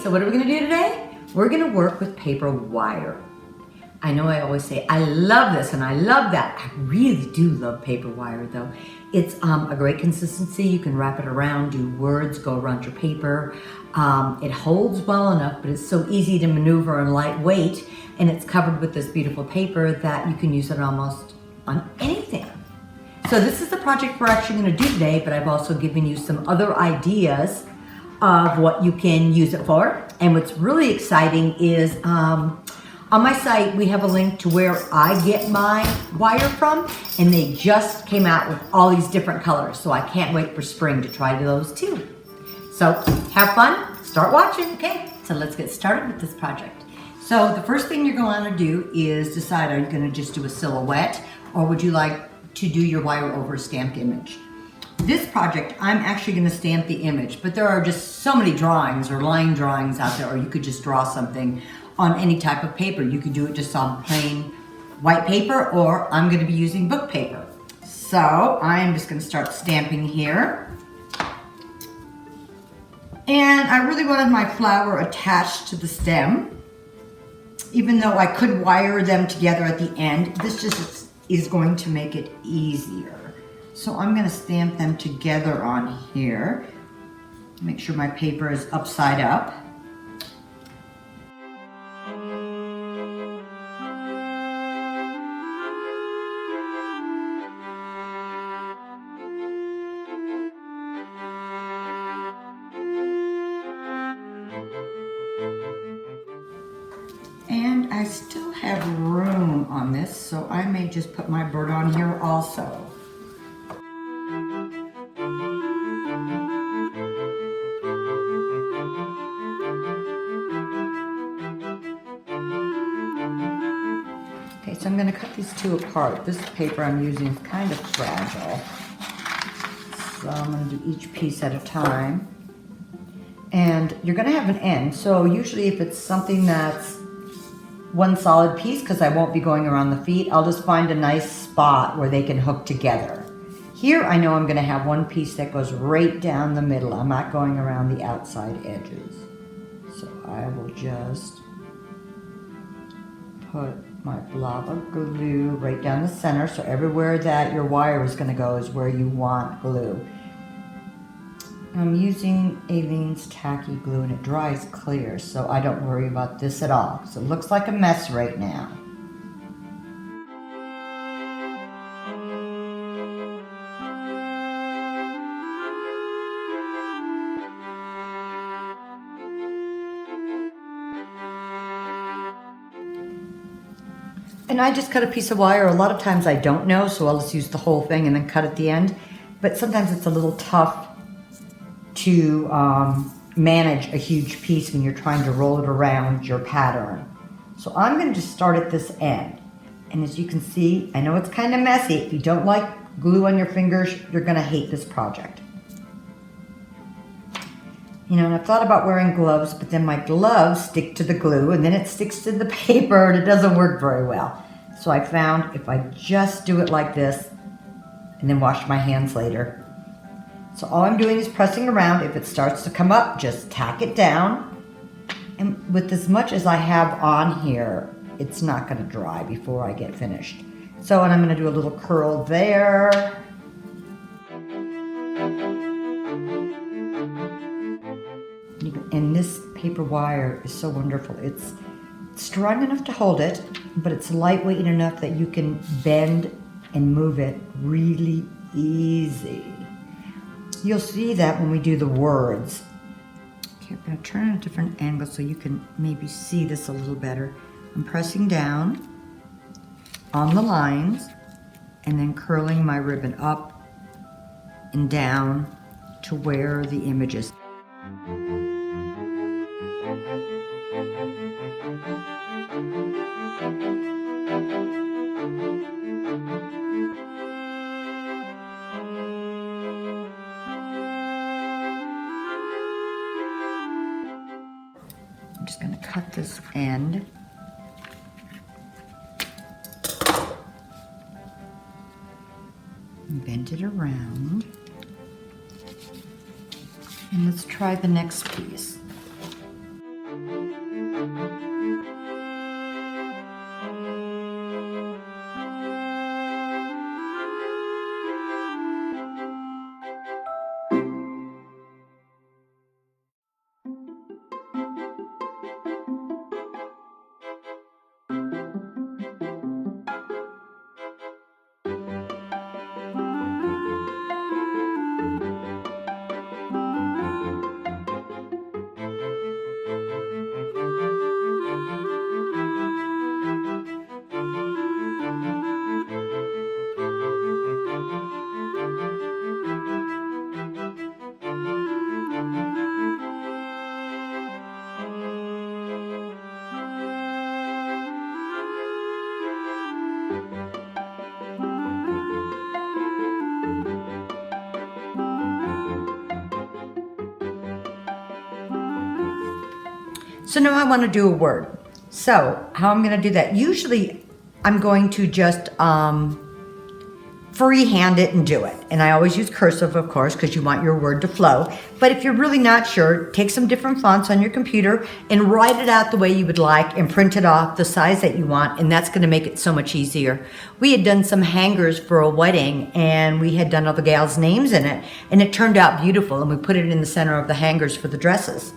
So what are we gonna do today? We're gonna work with paper wire. I know I always say, I love this and I love that. I really do love paper wire though. It's a great consistency. You can wrap it around, do words, go around your paper. It holds well enough, but it's so easy to maneuver and lightweight, and it's covered with this beautiful paper that you can use it almost on anything. So this is the project we're actually gonna do today, but I've also given you some other ideas of what you can use it for. And what's really exciting is on my site, we have a link to where I get my wire from, and they just came out with all these different colors. So I can't wait for spring to try those too. So have fun, start watching, okay? So let's get started with this project. So the first thing you're going to do is decide, are you going to just do a silhouette, or would you like to do your wire over a stamped image? This project, I'm actually going to stamp the image, but there are just so many drawings or line drawings out there, or you could just draw something on any type of paper. You could do it just on plain white paper, or I'm going to be using book paper. So I am just going to start stamping here. And I really wanted my flower attached to the stem. Even though I could wire them together at the end, this just is going to make it easier. So I'm going to stamp them together on here. Make sure my paper is upside up. And I still have room on this, so I may just put my bird on here also. Okay, so I'm going to cut these two apart. This paper I'm using is kind of fragile, so I'm going to do each piece at a time. And you're going to have an end, so usually if it's something that's one solid piece, because I won't be going around the feet, I'll just find a nice spot where they can hook together. Here I know I'm going to have one piece that goes right down the middle. I'm not going around the outside edges. So I will just put my blob of glue right down the center, so everywhere that your wire is going to go is where you want glue. I'm using Aleene's tacky glue and it dries clear, so I don't worry about this at all. So it looks like a mess right now. And I just cut a piece of wire. A lot of times I don't know, so I'll just use the whole thing and then cut at the end. But sometimes it's a little tough to manage a huge piece when you're trying to roll it around your pattern. So I'm going to just start at this end. And as you can see, I know it's kind of messy. If you don't like glue on your fingers, you're going to hate this project. You know, and I've thought about wearing gloves, but then my gloves stick to the glue and then it sticks to the paper and it doesn't work very well. So I found if I just do it like this and then wash my hands later. So all I'm doing is pressing around. If it starts to come up, just tack it down. And with as much as I have on here, it's not going to dry before I get finished. So, and I'm going to do a little curl there. And this paper wire is so wonderful. It's strong enough to hold it, but it's lightweight enough that you can bend and move it really easy. You'll see that when we do the words. Okay, I'm going to turn at a different angle so you can maybe see this a little better. I'm pressing down on the lines and then curling my ribbon up and down to where the image is. I'm just going to cut this end. Bend it around. And let's try the next piece. So now I want to do a word. So how I'm going to do that? Usually I'm going to just freehand it and do it. And I always use cursive, of course, because you want your word to flow. But if you're really not sure, take some different fonts on your computer and write it out the way you would like and print it off the size that you want. And that's going to make it so much easier. We had done some hangers for a wedding and we had done all the gals' names in it. And it turned out beautiful. And we put it in the center of the hangers for the dresses.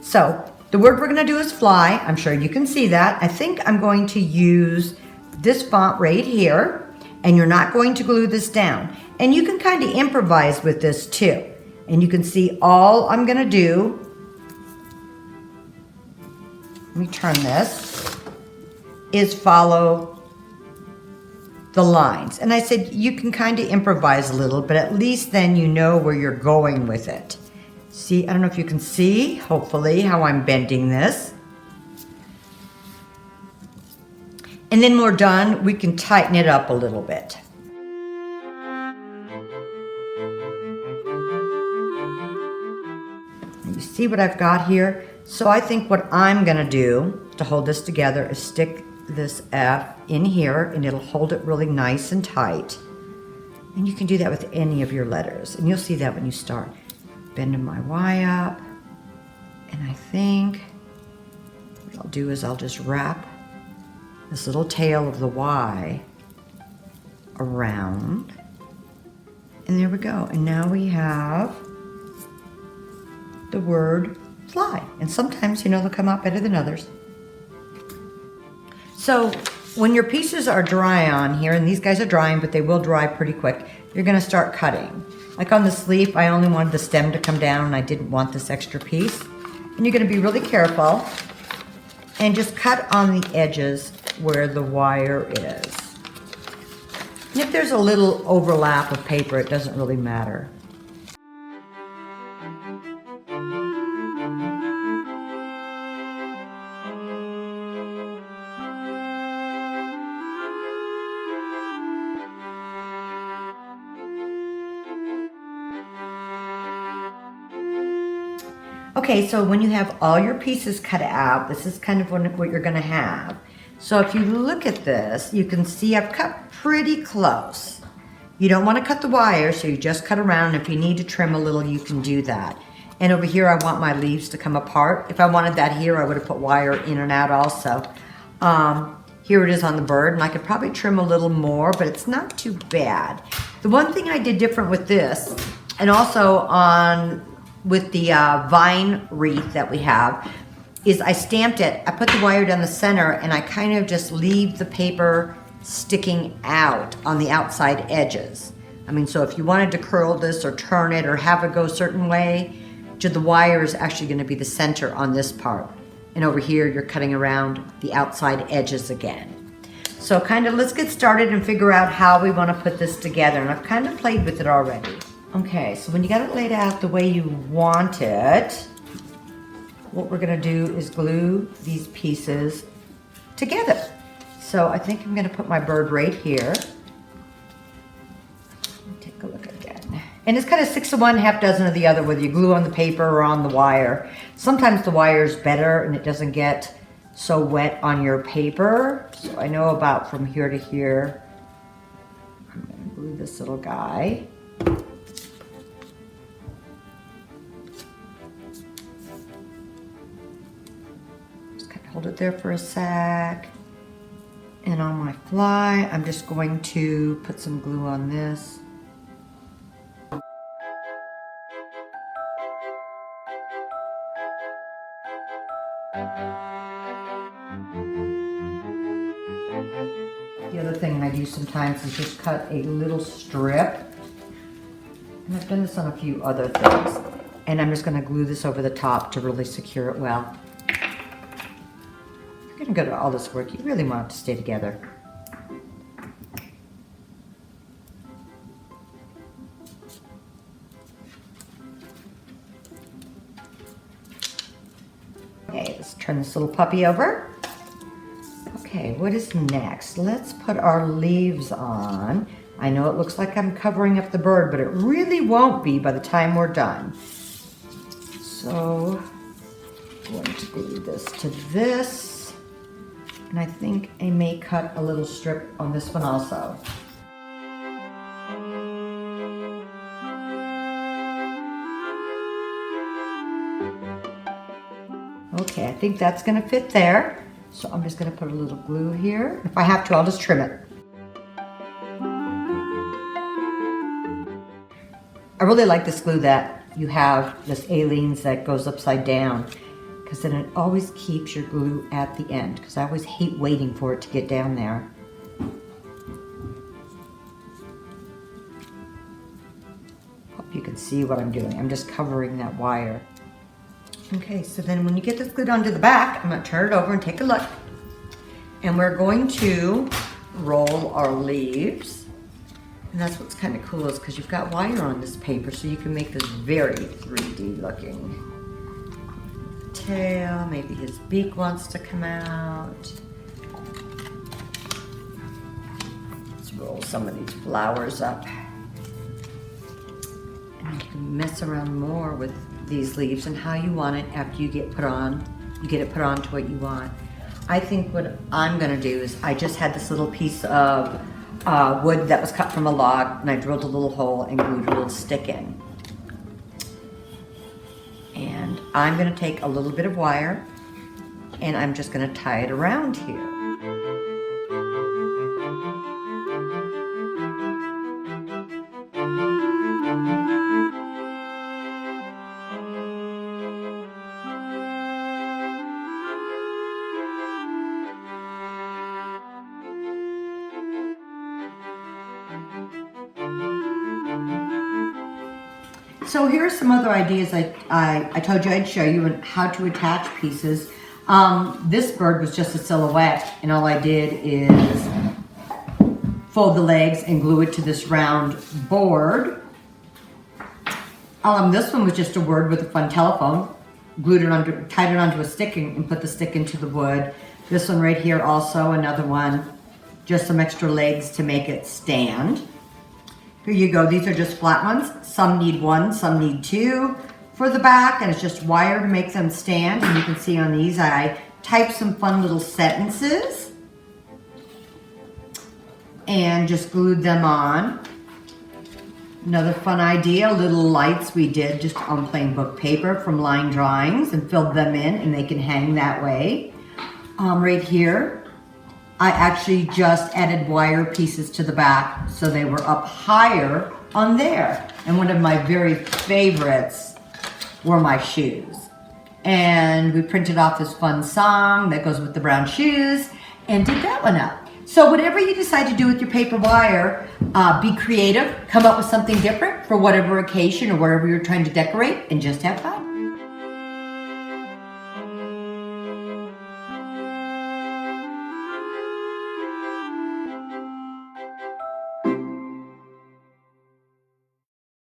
So the word we're going to do is fly. I'm sure you can see that. I think I'm going to use this font right here. And you're not going to glue this down. And you can kind of improvise with this too. And you can see all I'm going to do, let me turn this, is follow the lines. And I said you can kind of improvise a little, but at least then you know where you're going with it. See, I don't know if you can see, hopefully, how I'm bending this. And then when we're done, we can tighten it up a little bit. You see what I've got here? So I think what I'm gonna do to hold this together is stick this F in here and it'll hold it really nice and tight. And you can do that with any of your letters. And you'll see that when you start. Bending my Y up. And I think what I'll do is I'll just wrap this little tail of the Y around. And there we go. And now we have the word fly. And sometimes, you know, they'll come out better than others. So when your pieces are dry on here, and these guys are drying, but they will dry pretty quick, you're gonna start cutting. Like on the sleeve, I only wanted the stem to come down and I didn't want this extra piece. And you're gonna be really careful and just cut on the edges where the wire is. And if there's a little overlap of paper, it doesn't really matter. Okay, so when you have all your pieces cut out, this is kind of what you're gonna have. So if you look at this, you can see I've cut pretty close. You don't wanna cut the wire, so you just cut around. If you need to trim a little, you can do that. And over here, I want my leaves to come apart. If I wanted that here, I would have put wire in and out also. Here it is on the bird, and I could probably trim a little more, but it's not too bad. The one thing I did different with this, and also with the vine wreath that we have, is I stamped it, I put the wire down the center, and I kind of just leave the paper sticking out on the outside edges. I mean, so if you wanted to curl this or turn it or have it go a certain way, the wire is actually gonna be the center on this part. And over here, you're cutting around the outside edges again. So kind of let's get started and figure out how we wanna put this together. And I've kind of played with it already. Okay, so when you got it laid out the way you want it, what we're gonna do is glue these pieces together. So I think I'm gonna put my bird right here. Let me take a look again. And it's kind of 6 of one, half dozen of the other, whether you glue on the paper or on the wire. Sometimes the wire is better and it doesn't get so wet on your paper. So I know about from here to here. I'm gonna glue this little guy. Hold it there for a sec. And on my fly, I'm just going to put some glue on this. The other thing I do sometimes is just cut a little strip. And I've done this on a few other things. And I'm just gonna glue this over the top to really secure it well. You're gonna go to all this work, you really want it to stay together. Okay, let's turn this little puppy over. Okay, what is next? Let's put our leaves on. I know it looks like I'm covering up the bird, but it really won't be by the time we're done. So I'm going to glue this to this. And I think I may cut a little strip on this one also. Okay, I think that's gonna fit there. So I'm just gonna put a little glue here. If I have to, I'll just trim it. I really like this glue that you have, this Aleene's that goes upside down, because then it always keeps your glue at the end, because I always hate waiting for it to get down there. Hope you can see what I'm doing. I'm just covering that wire. Okay, so then when you get this glued onto the back, I'm gonna turn it over and take a look. And we're going to roll our leaves. And that's what's kind of cool is because you've got wire on this paper, so you can make this very 3D looking. Tail, maybe his beak wants to come out. Let's roll some of these flowers up. And you can mess around more with these leaves and how you want it after you get it put on to what you want. I think what I'm gonna do is I just had this little piece of wood that was cut from a log, and I drilled a little hole and glued a little stick in. And I'm gonna take a little bit of wire and I'm just gonna tie it around here. So here's some other ideas I told you I'd show you and how to attach pieces. This bird was just a silhouette, and all I did is fold the legs and glue it to this round board. This one was just a word with a fun telephone. Tied it onto a stick and put the stick into the wood. This one right here also, another one, just some extra legs to make it stand. Here you go, these are just flat ones. Some need one, some need two for the back, and it's just wire to make them stand. And you can see on these, I typed some fun little sentences and just glued them on. Another fun idea, little lights we did just on plain book paper from line drawings and filled them in, and they can hang that way. Right here, I actually just added wire pieces to the back so they were up higher on there. And one of my very favorites were my shoes. And we printed off this fun song that goes with the brown shoes and did that one up. So whatever you decide to do with your paper wire, be creative, come up with something different for whatever occasion or whatever you're trying to decorate, and just have fun.